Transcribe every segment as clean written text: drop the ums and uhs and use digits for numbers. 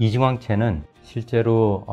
이중항체는 실제로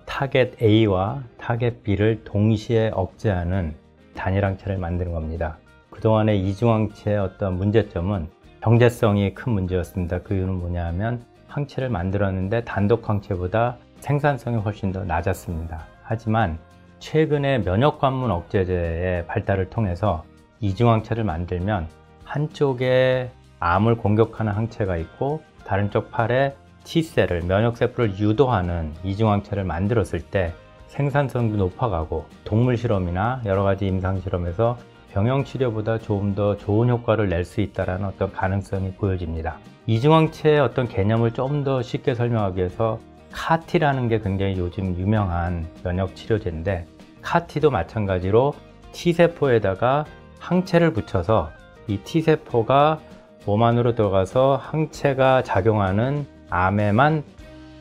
타겟 A와 타겟 B를 동시에 억제하는 단일항체를 만드는 겁니다. 그동안의 이중항체의 어떤 문제점은 경제성이 큰 문제였습니다. 그 이유는 뭐냐면 항체를 만들었는데 단독 항체보다 생산성이 훨씬 더 낮았습니다. 하지만 최근에 면역관문 억제제의 발달을 통해서 이중항체를 만들면 한쪽에 암을 공격하는 항체가 있고 다른 쪽 팔에 T셀을, 면역세포를 유도하는 이중항체를 만들었을 때 생산성도 높아가고 동물 실험이나 여러 가지 임상 실험에서 병형 치료보다 조금 더 좋은 효과를 낼 수 있다는 어떤 가능성이 보여집니다. 이중항체의 어떤 개념을 좀 더 쉽게 설명하기 위해서 CAR-T라는 게 굉장히 요즘 유명한 면역 치료제인데, CAR-T도 마찬가지로 T세포에다가 항체를 붙여서 이 T세포가 몸 안으로 들어가서 항체가 작용하는 암에만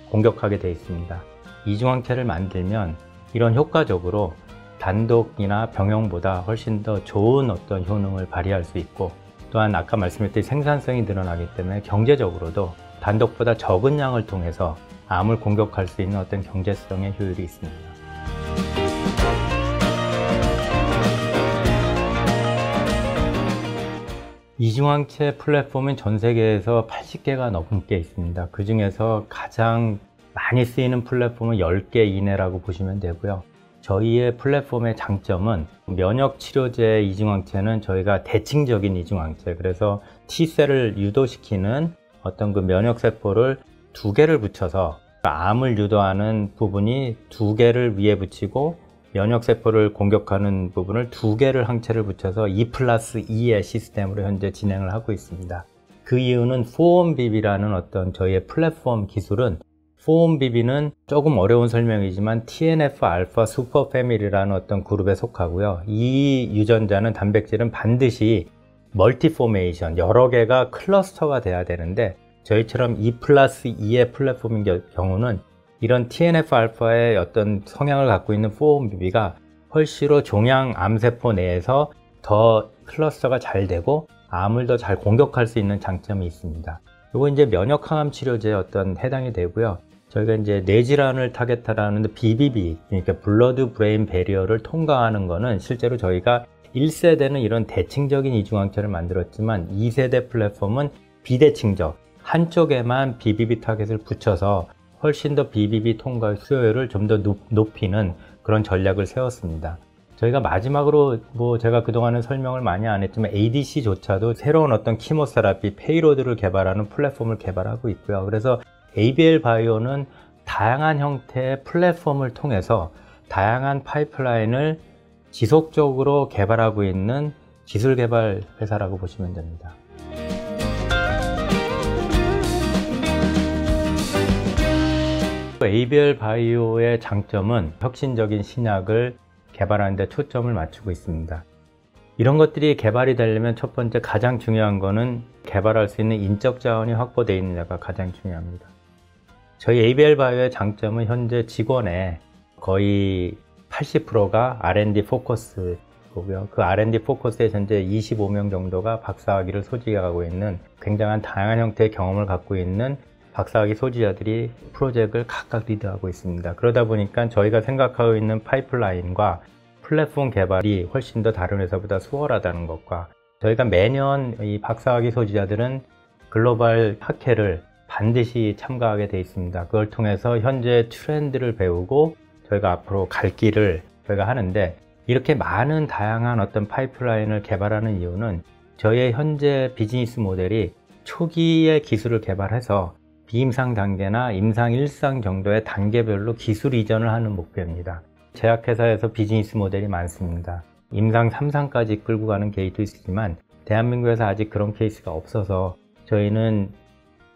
공격하게 되어 있습니다. 이중항체를 만들면 이런 효과적으로 단독이나 병형보다 훨씬 더 좋은 어떤 효능을 발휘할 수 있고, 또한 아까 말씀드렸듯이 생산성이 늘어나기 때문에 경제적으로도 단독보다 적은 양을 통해서 암을 공격할 수 있는 어떤 경제성의 효율이 있습니다. 이중항체 플랫폼은 전 세계에서 80개가 넘게 있습니다. 그 중에서 가장 많이 쓰이는 플랫폼은 10개 이내라고 보시면 되고요. 저희의 플랫폼의 장점은 면역 치료제 이중항체는 저희가 대칭적인 이중항체, 그래서 T셀을 유도시키는 어떤 그 면역세포를 2개를 붙여서 암을 유도하는 부분이 2개를 위에 붙이고 면역세포를 공격하는 부분을 2개를 항체를 붙여서 2+2의 시스템으로 현재 진행을 하고 있습니다. 그 이유는 4-1BB라는 어떤 저희의 플랫폼 기술은, 4-1BB는 조금 어려운 설명이지만 TNF-알파 슈퍼패밀리라는 어떤 그룹에 속하고요. 이 유전자는, 단백질은 반드시 멀티포메이션, 여러 개가 클러스터가 돼야 되는데, 저희처럼 2+2의 플랫폼인 경우는 이런 TNF-알파의 어떤 성향을 갖고 있는 4-1BB가 훨씬 종양 암세포 내에서 더 클러스터가 잘 되고 암을 더 잘 공격할 수 있는 장점이 있습니다. 이거 이제 면역항암 치료제에 어떤 해당이 되고요. 저희가 이제 뇌질환을 타겟하라는 BBB, 그러니까 블러드 브레인 배리어를 통과하는 거는 실제로 저희가 1세대는 이런 대칭적인 이중항체를 만들었지만 2세대 플랫폼은 비대칭적, 한쪽에만 BBB 타겟을 붙여서 훨씬 더 BBB 통과 수요율을 좀 더 높이는 그런 전략을 세웠습니다. 저희가 마지막으로 제가 그동안은 설명을 많이 안 했지만 ADC조차도 새로운 어떤 키모세라피, 페이로드를 개발하는 플랫폼을 개발하고 있고요. 그래서 ABL 바이오는 다양한 형태의 플랫폼을 통해서 다양한 파이프라인을 지속적으로 개발하고 있는 기술 개발 회사라고 보시면 됩니다. ABL 바이오의 장점은 혁신적인 신약을 개발하는 데 초점을 맞추고 있습니다. 이런 것들이 개발이 되려면 첫 번째 가장 중요한 거는 개발할 수 있는 인적 자원이 확보되어 있느냐가 가장 중요합니다. 저희 ABL 바이오의 장점은 현재 직원의 거의 80%가 R&D 포커스고요. 그 R&D 포커스에 현재 25명 정도가 박사학위를 소지하고 있는 굉장한 다양한 형태의 경험을 갖고 있는 박사학위 소지자들이 프로젝트를 각각 리드하고 있습니다. 그러다 보니까 저희가 생각하고 있는 파이프라인과 플랫폼 개발이 훨씬 더 다른 회사보다 수월하다는 것과, 저희가 매년 이 박사학위 소지자들은 글로벌 학회를 반드시 참가하게 되어 있습니다. 그걸 통해서 현재 트렌드를 배우고 저희가 앞으로 갈 길을 저희가 하는데, 이렇게 많은 다양한 어떤 파이프라인을 개발하는 이유는 저희의 현재 비즈니스 모델이 초기에 기술을 개발해서 비임상 단계나 임상 1상 정도의 단계별로 기술 이전을 하는 목표입니다. 제약회사에서 비즈니스 모델이 많습니다. 임상 3상까지 끌고 가는 케이스도 있지만 대한민국에서 아직 그런 케이스가 없어서 저희는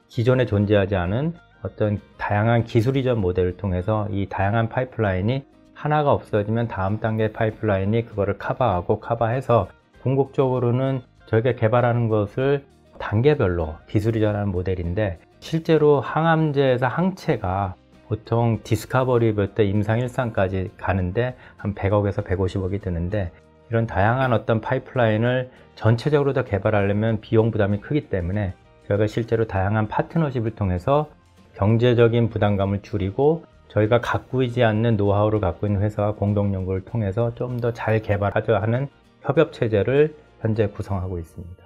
기존에 존재하지 않은 어떤 다양한 기술 이전 모델을 통해서 이 다양한 파이프라인이 하나가 없어지면 다음 단계 파이프라인이 그거를 커버해서 궁극적으로는 저희가 개발하는 것을 단계별로 기술 이전하는 모델인데, 실제로 항암제에서 항체가 보통 디스커버리부터 임상 1상까지 가는데 한 100억에서 150억이 드는데, 이런 다양한 어떤 파이프라인을 전체적으로 다 개발하려면 비용 부담이 크기 때문에 저희가 실제로 다양한 파트너십을 통해서 경제적인 부담감을 줄이고 저희가 갖고 있지 않는 노하우를 갖고 있는 회사와 공동 연구를 통해서 좀 더 잘 개발하자 하는 협업 체제를 현재 구성하고 있습니다.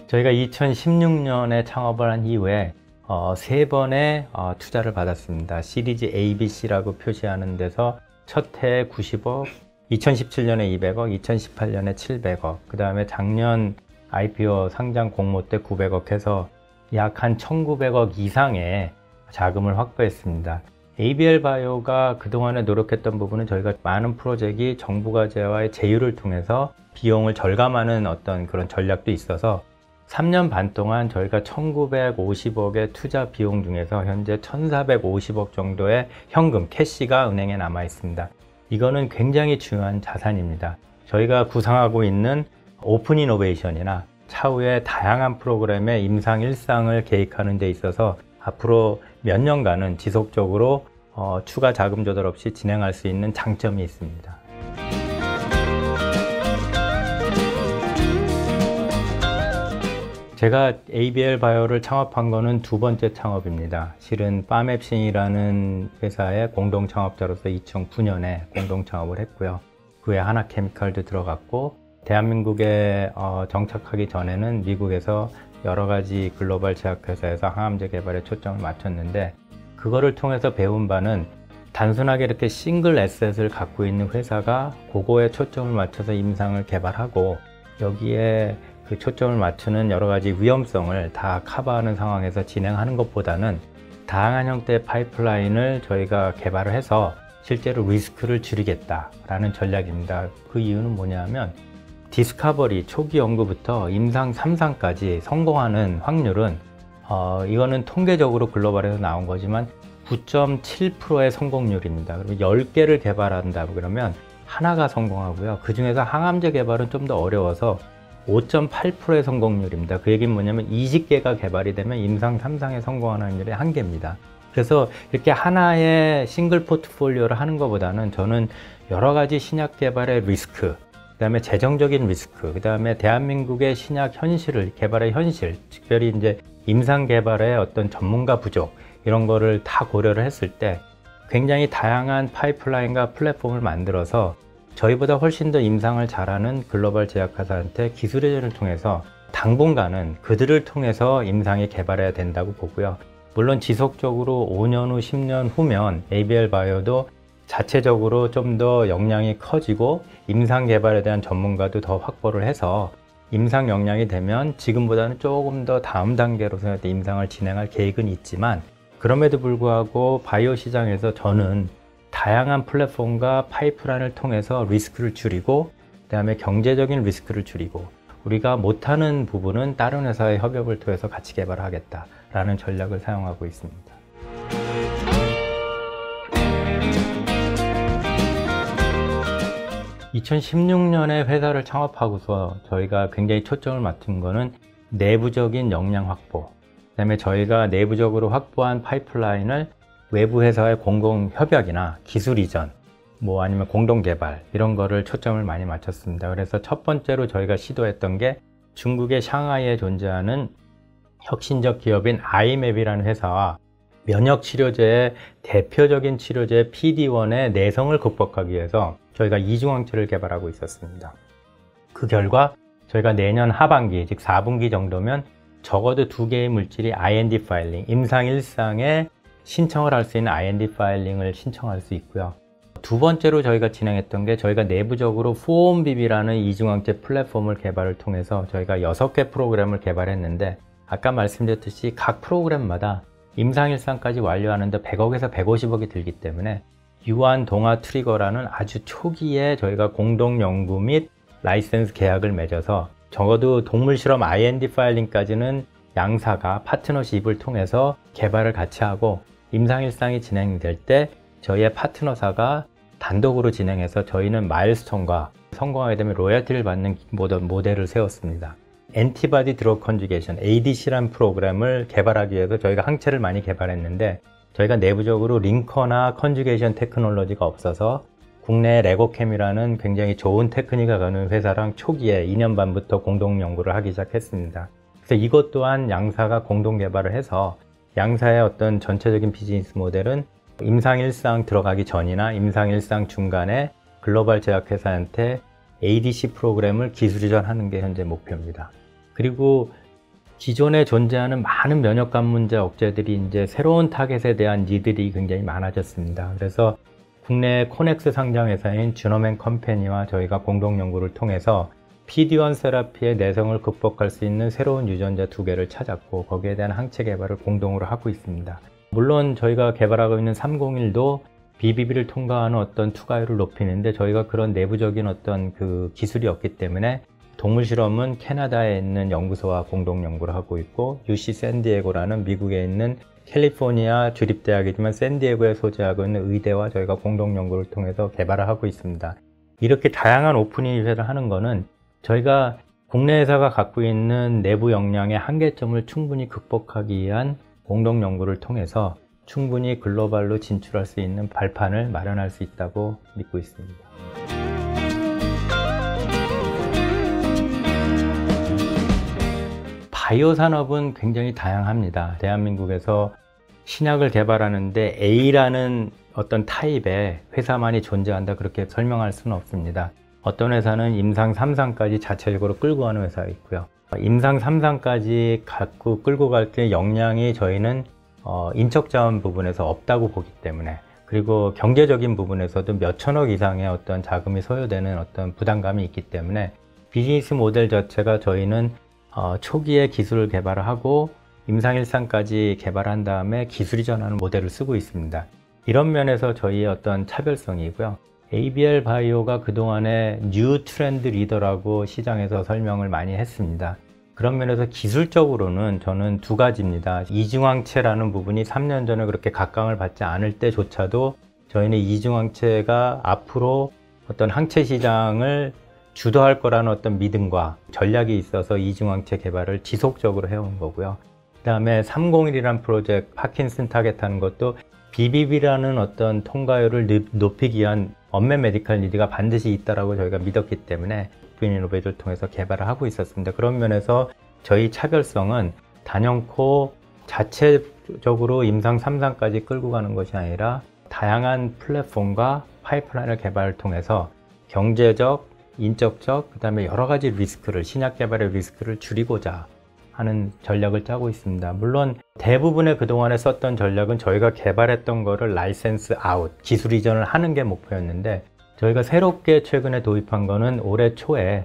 저희가 2016년에 창업을 한 이후에 3번의 투자를 받았습니다. 시리즈 ABC라고 표시하는 데서 첫 해에 90억, 2017년에 200억, 2018년에 700억, 그 다음에 작년 IPO 상장 공모 때 900억 해서 약 한 1900억 이상의 자금을 확보했습니다. ABL 바이오가 그동안에 노력했던 부분은 저희가 많은 프로젝트이 정부과제와의 제휴를 통해서 비용을 절감하는 어떤 그런 전략도 있어서 3년 반 동안 저희가 1950억의 투자 비용 중에서 현재 1450억 정도의 현금, 캐시가 은행에 남아 있습니다. 이거는 굉장히 중요한 자산입니다. 저희가 구상하고 있는 오픈 이노베이션이나 차후에 다양한 프로그램의 임상 일상을 계획하는 데 있어서 앞으로 몇 년간은 지속적으로 추가 자금 조달 없이 진행할 수 있는 장점이 있습니다. 제가 ABL 바이오를 창업한 거는 2번째 창업입니다. 실은 파맵싱이라는 회사의 공동 창업자로서 2009년에 공동 창업을 했고요. 그 후에 하나케미칼도 들어갔고, 대한민국에 정착하기 전에는 미국에서 여러 가지 글로벌 제약회사에서 항암제 개발에 초점을 맞췄는데, 그거를 통해서 배운 바는 단순하게 이렇게 싱글 에셋을 갖고 있는 회사가 그거에 초점을 맞춰서 임상을 개발하고 여기에 그 초점을 맞추는 여러 가지 위험성을 다 커버하는 상황에서 진행하는 것보다는 다양한 형태의 파이프라인을 저희가 개발을 해서 실제로 리스크를 줄이겠다라는 전략입니다. 그 이유는 뭐냐면 디스커버리 초기 연구부터 임상 3상까지 성공하는 확률은 이거는 통계적으로 글로벌에서 나온 거지만 9.7%의 성공률입니다. 그리고 10개를 개발한다 그러면 하나가 성공하고요. 그 중에서 항암제 개발은 좀 더 어려워서 5.8%의 성공률입니다. 그 얘기는 뭐냐면 20개가 개발이 되면 임상 3상에 성공하는 확률이 1개입니다. 그래서 이렇게 하나의 싱글 포트폴리오를 하는 것보다는 저는 여러 가지 신약 개발의 리스크, 그 다음에 재정적인 리스크, 그 다음에 대한민국의 신약 현실을, 개발의 현실, 특별히 이제 임상 개발의 어떤 전문가 부족, 이런 거를 다 고려를 했을 때 굉장히 다양한 파이프라인과 플랫폼을 만들어서 저희보다 훨씬 더 임상을 잘하는 글로벌 제약회사한테 기술 회전을 통해서 당분간은 그들을 통해서 임상이 개발해야 된다고 보고요. 물론 지속적으로 5년 후, 10년 후면 ABL 바이오도 자체적으로 좀 더 역량이 커지고 임상 개발에 대한 전문가도 더 확보를 해서 임상 역량이 되면 지금보다는 조금 더 다음 단계로서 임상을 진행할 계획은 있지만, 그럼에도 불구하고 바이오 시장에서 저는 다양한 플랫폼과 파이프라인을 통해서 리스크를 줄이고, 그 다음에 경제적인 리스크를 줄이고, 우리가 못하는 부분은 다른 회사의 협업을 통해서 같이 개발하겠다라는 전략을 사용하고 있습니다. (2016년에) 회사를 창업하고서 저희가 굉장히 초점을 맞춘 거는 내부적인 역량 확보, 그 다음에 저희가 내부적으로 확보한 파이프라인을 외부 회사의 공공 협약이나 기술 이전, 아니면 공동 개발, 이런 거를 초점을 많이 맞췄습니다. 그래서 첫 번째로 저희가 시도했던 게 중국의 샹하이에 존재하는 혁신적 기업인 아이맵이라는 회사와 면역 치료제의 대표적인 치료제 PD-1의 내성을 극복하기 위해서 저희가 이중항체를 개발하고 있었습니다. 그 결과 저희가 내년 하반기, 즉 4분기 정도면 적어도 2개의 물질이 IND 파일링, 임상 1상에 신청을 할 수 있는 IND 파일링을 신청할 수 있고요. 두 번째로 저희가 진행했던 게 저희가 내부적으로 4ONBB라는 이중항체 플랫폼을 개발을 통해서 저희가 6개 프로그램을 개발했는데, 아까 말씀드렸듯이 각 프로그램마다 임상 1상까지 완료하는데 100억에서 150억이 들기 때문에 유한 동화 트리거라는 아주 초기에 저희가 공동 연구 및 라이센스 계약을 맺어서 적어도 동물 실험 IND 파일링까지는 양사가 파트너십을 통해서 개발을 같이 하고, 임상 1상이 진행될 때 저희의 파트너사가 단독으로 진행해서 저희는 마일스톤과 성공하게 되면 로열티를 받는 모델을 세웠습니다. 엔티바디 드러그 컨주게이션 ADC라는 프로그램을 개발하기 위해서 저희가 항체를 많이 개발했는데, 저희가 내부적으로 링커나 컨주게이션 테크놀로지가 없어서 국내 레고캠이라는 굉장히 좋은 테크닉을 가는 회사랑 초기에 2년 반부터 공동 연구를 하기 시작했습니다. 그래서 이것 또한 양사가 공동 개발을 해서 양사의 어떤 전체적인 비즈니스 모델은 임상일상 들어가기 전이나 임상일상 중간에 글로벌 제약회사한테 ADC 프로그램을 기술 이전하는 게 현재 목표입니다. 그리고 기존에 존재하는 많은 면역감 문제 억제들이 이제 새로운 타겟에 대한 니들이 굉장히 많아졌습니다. 그래서 국내 코넥스 상장 회사인 주노맨 컴퍼니와 저희가 공동 연구를 통해서 PD-1 세라피의 내성을 극복할 수 있는 새로운 유전자 2개를 찾았고 거기에 대한 항체 개발을 공동으로 하고 있습니다. 물론 저희가 개발하고 있는 301도 BBB를 통과하는 어떤 투과율을 높이는데 저희가 그런 내부적인 어떤 그 기술이 없기 때문에 동물 실험은 캐나다에 있는 연구소와 공동 연구를 하고 있고 UC 샌디에고라는 미국에 있는 캘리포니아 주립대학이지만 샌디에고에 소재하고 있는 의대와 저희가 공동 연구를 통해서 개발을 하고 있습니다. 이렇게 다양한 오픈인 유세를 하는 거는 저희가 국내 회사가 갖고 있는 내부 역량의 한계점을 충분히 극복하기 위한 공동 연구를 통해서 충분히 글로벌로 진출할 수 있는 발판을 마련할 수 있다고 믿고 있습니다. 바이오 산업은 굉장히 다양합니다. 대한민국에서 신약을 개발하는데 A라는 어떤 타입의 회사만이 존재한다 그렇게 설명할 수는 없습니다. 어떤 회사는 임상 3상까지 자체적으로 끌고 가는 회사가 있고요. 임상 3상까지 갖고 끌고 갈 때 역량이 저희는 인적자원 부분에서 없다고 보기 때문에 그리고 경제적인 부분에서도 몇 천억 이상의 어떤 자금이 소요되는 어떤 부담감이 있기 때문에 비즈니스 모델 자체가 저희는 초기에 기술을 개발을 하고 임상일상까지 개발한 다음에 기술 이전하는 모델을 쓰고 있습니다. 이런 면에서 저희의 어떤 차별성이고요. ABL 바이오가 그동안에 뉴 트렌드 리더라고 시장에서 설명을 많이 했습니다. 그런 면에서 기술적으로는 저는 두 가지입니다. 이중항체라는 부분이 3년 전에 그렇게 각광을 받지 않을 때조차도 저희는 이중항체가 앞으로 어떤 항체 시장을 주도할 거라는 어떤 믿음과 전략이 있어서 이중항체 개발을 지속적으로 해온 거고요. 그 다음에 301이라는 프로젝트 파킨슨 타겟하는 것도 BBB라는 어떤 통과율을 높이기 위한 언맷 메디컬 니드가 반드시 있다라고 저희가 믿었기 때문에 이노베이터를 통해서 개발을 하고 있었습니다. 그런 면에서 저희 차별성은 단연코 자체적으로 임상 3상까지 끌고 가는 것이 아니라 다양한 플랫폼과 파이프라인을 개발을 통해서 경제적, 인적적, 그 다음에 여러 가지 리스크를, 신약 개발의 리스크를 줄이고자 하는 전략을 짜고 있습니다. 물론 대부분의 그동안에 썼던 전략은 저희가 개발했던 거를 라이센스 아웃, 기술 이전을 하는 게 목표였는데 저희가 새롭게 최근에 도입한 거는 올해 초에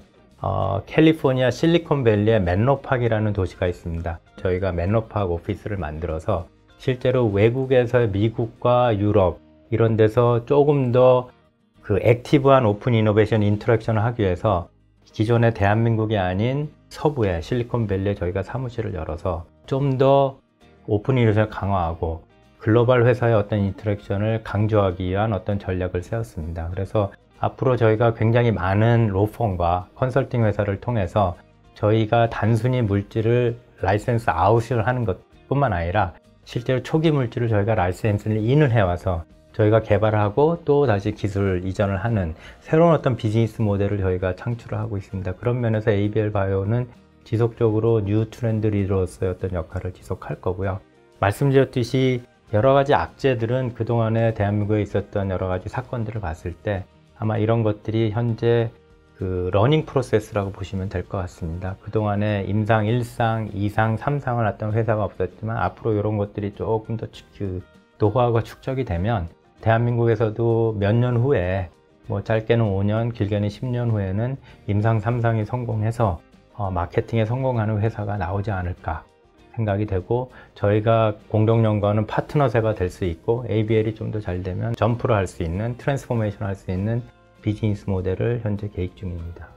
캘리포니아 실리콘밸리에 맨로팍이라는 도시가 있습니다. 저희가 맨로팍 오피스를 만들어서 실제로 외국에서 미국과 유럽 이런 데서 조금 더 그 액티브한 오픈 이노베이션 인터랙션을 하기 위해서 기존의 대한민국이 아닌 서부의 실리콘밸리에 저희가 사무실을 열어서 좀 더 오픈 이노베이션을 강화하고 글로벌 회사의 어떤 인터랙션을 강조하기 위한 어떤 전략을 세웠습니다. 그래서 앞으로 저희가 굉장히 많은 로펌과 컨설팅 회사를 통해서 저희가 단순히 물질을 라이센스 아웃을 하는 것뿐만 아니라 실제로 초기 물질을 저희가 라이센스를 인을 해와서 저희가 개발하고 또 다시 기술 이전을 하는 새로운 어떤 비즈니스 모델을 저희가 창출을 하고 있습니다. 그런 면에서 ABL 바이오는 지속적으로 뉴 트렌드 리더로서의 어떤 역할을 지속할 거고요. 말씀드렸듯이 여러 가지 악재들은 그동안에 대한민국에 있었던 여러 가지 사건들을 봤을 때 아마 이런 것들이 현재 그 러닝 프로세스라고 보시면 될 것 같습니다. 그동안에 임상 1상, 2상, 3상을 했던 회사가 없었지만 앞으로 이런 것들이 조금 더 노하우가 축적이 되면 대한민국에서도 몇 년 후에 뭐 짧게는 5년, 길게는 10년 후에는 임상 3상이 성공해서 마케팅에 성공하는 회사가 나오지 않을까 생각이 되고 저희가 공동 연구하는 파트너세가 될 수 있고 ABL이 좀 더 잘 되면 점프를 할 수 있는 트랜스포메이션 할 수 있는 비즈니스 모델을 현재 계획 중입니다.